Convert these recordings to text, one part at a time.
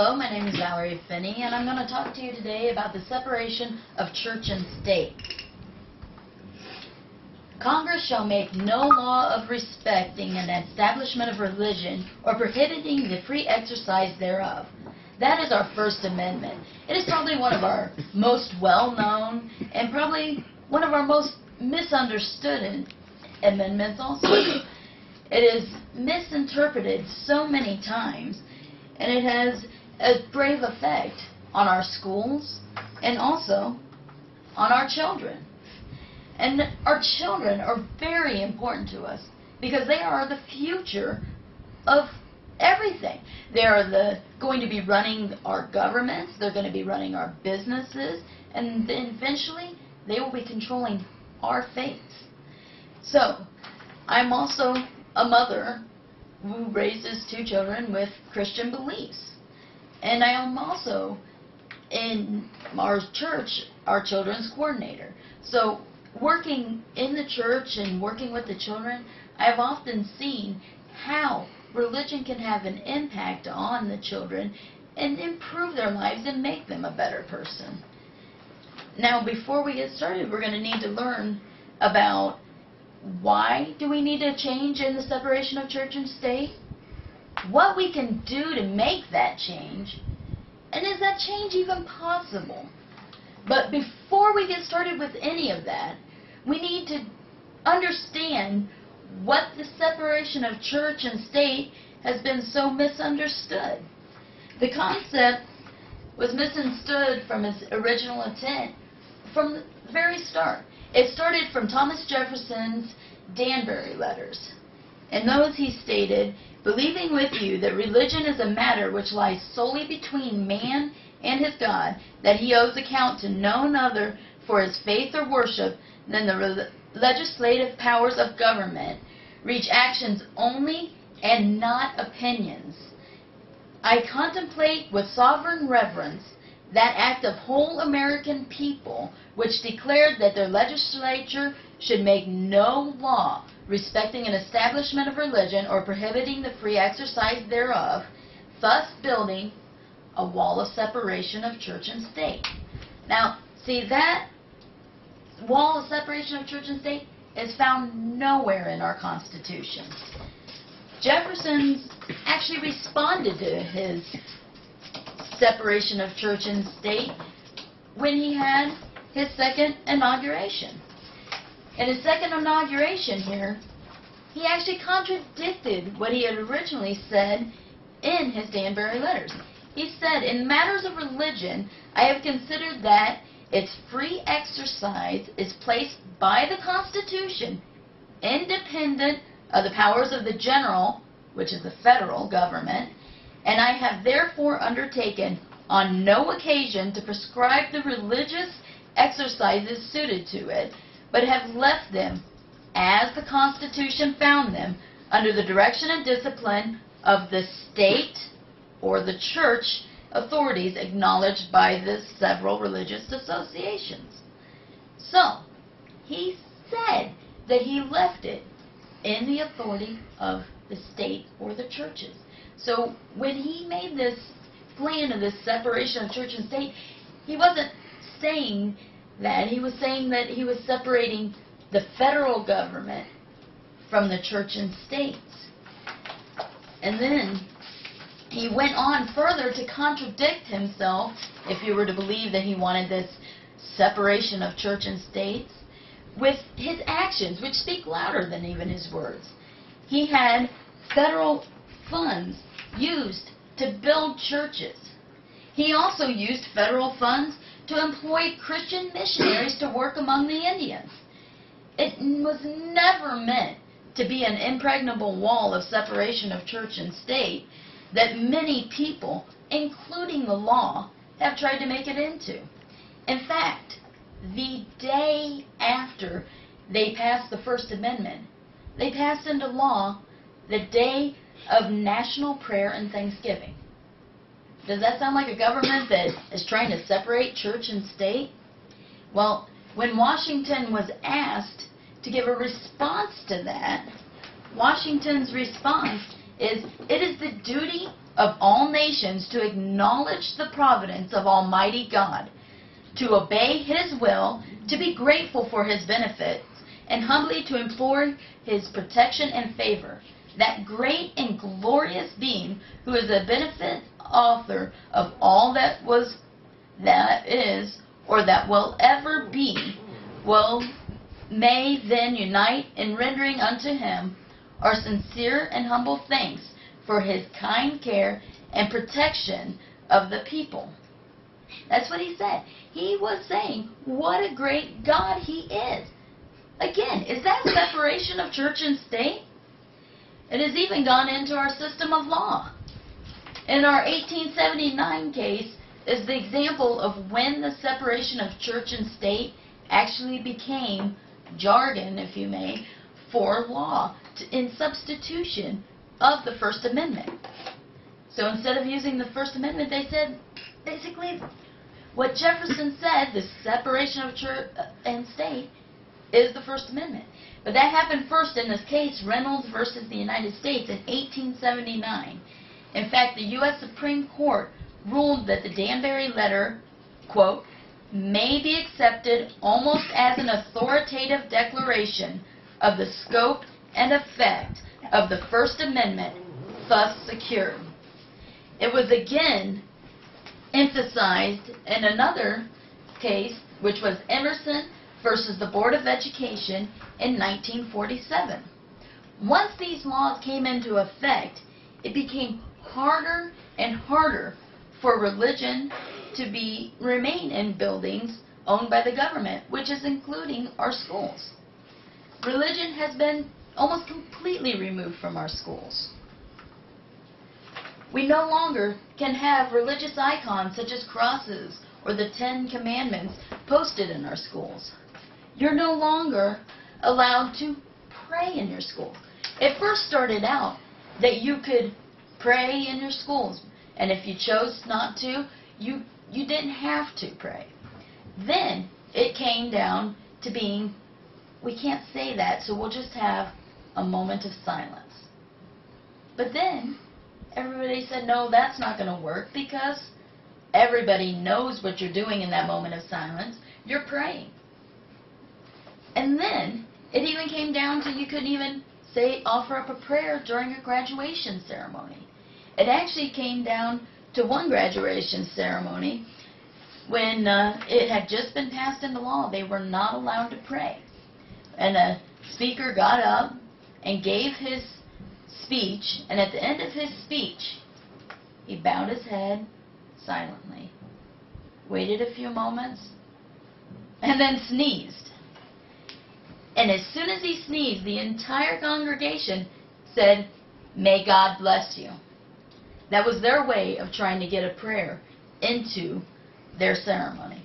Hello, my name is Valerie Finney, and I'm going to talk to you today about the separation of church and state. Congress shall make no law of respecting an establishment of religion or prohibiting the free exercise thereof. That is our First Amendment. It is probably one of our most well-known and probably one of our most misunderstood amendments also. It is misinterpreted so many times, and it has a grave effect on our schools and also on our children. And our children are very important to us because they are the future of everything. They are going to be running our governments, they're going to be running our businesses, and then eventually they will be controlling our fates. So, I'm also a mother who raises 2 children with Christian beliefs. And I am also, in our church, our children's coordinator. So, working in the church and working with the children, I've often seen how religion can have an impact on the children and improve their lives and make them a better person. Now, before we get started, we're going to need to learn about why do we need a change in the separation of church and state, what we can do to make that change, and is that change even possible? But before we get started with any of that, we need to understand what the separation of church and state has been so misunderstood. The concept was misunderstood from its original intent from the very start. It started from Thomas Jefferson's Danbury letters. In those he stated, "Believing with you that religion is a matter which lies solely between man and his God, that he owes account to none other for his faith or worship than the legislative powers of government, reach actions only and not opinions. I contemplate with sovereign reverence that act of whole American people which declared that their legislature should make no law respecting an establishment of religion or prohibiting the free exercise thereof, thus building a wall of separation of church and state." Now, see, that wall of separation of church and state is found nowhere in our Constitution. Jefferson actually responded to his separation of church and state when he had his second inauguration. In his second inauguration here, he actually contradicted what he had originally said in his Danbury letters. He said, "In matters of religion, I have considered that its free exercise is placed by the Constitution independent of the powers of the general, which is the federal government, and I have therefore undertaken on no occasion to prescribe the religious exercises suited to it, but have left them, as the Constitution found them, under the direction and discipline of the state or the church authorities acknowledged by the several religious associations." So, he said that he left it in the authority of the state or the churches. So, when he made this plan of this separation of church and state, he wasn't saying that. He was saying that he was separating the federal government from the church and states. And then he went on further to contradict himself, if you were to believe that he wanted this separation of church and states, with his actions, which speak louder than even his words. He had federal funds used to build churches. He also used federal funds to employ Christian missionaries to work among the Indians. It was never meant to be an impregnable wall of separation of church and state that many people, including the law, have tried to make it into. In fact, the day after they passed the First Amendment, they passed into law the day of national prayer and thanksgiving. Does that sound like a government that is trying to separate church and state? Well, when Washington was asked to give a response to that, Washington's response is, "It is the duty of all nations to acknowledge the providence of Almighty God, to obey His will, to be grateful for His benefits, and humbly to implore His protection and favor. That great and glorious being who is the benefit author of all that was, that is, or that will ever be, may then unite in rendering unto Him our sincere and humble thanks for His kind care and protection of the people. That's what he said. He was saying, what a great God He is. Again, is that separation of church and state? It has even gone into our system of law. In our 1879 case is the example of when the separation of church and state actually became jargon, if you may, for law in substitution of the First Amendment. So instead of using the First Amendment, they said basically what Jefferson said, the separation of church and state, is the First Amendment. But that happened first in this case, Reynolds versus the United States, in 1879. In fact, the U.S. Supreme Court ruled that the Danbury letter, quote, may be accepted almost as an authoritative declaration of the scope and effect of the First Amendment thus secured. It was again emphasized in another case, which was Emerson versus the Board of Education in 1947. Once these laws came into effect, it became harder and harder for religion to remain in buildings owned by the government, which is including our schools. Religion has been almost completely removed from our schools. We no longer can have religious icons such as crosses or the Ten Commandments posted in our schools. You're no longer allowed to pray in your school. It first started out that you could pray in your schools, and if you chose not to, you didn't have to pray. Then it came down to being, we can't say that, so we'll just have a moment of silence. But then everybody said, no, that's not going to work, because everybody knows what you're doing in that moment of silence. You're praying. And then it even came down to you couldn't even offer up a prayer during a graduation ceremony. It actually came down to one graduation ceremony when it had just been passed into law. They were not allowed to pray. And a speaker got up and gave his speech, and at the end of his speech, he bowed his head silently, waited a few moments, and then sneezed. And as soon as he sneezed, the entire congregation said, "May God bless you." That was their way of trying to get a prayer into their ceremony.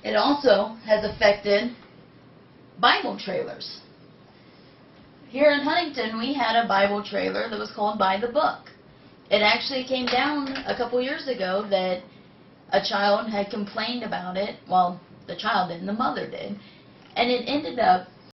It also has affected Bible trailers. Here in Huntington, we had a Bible trailer that was called By the Book. It actually came down a couple years ago that a child had complained about it. Well, the child didn't, the mother did. And it ended up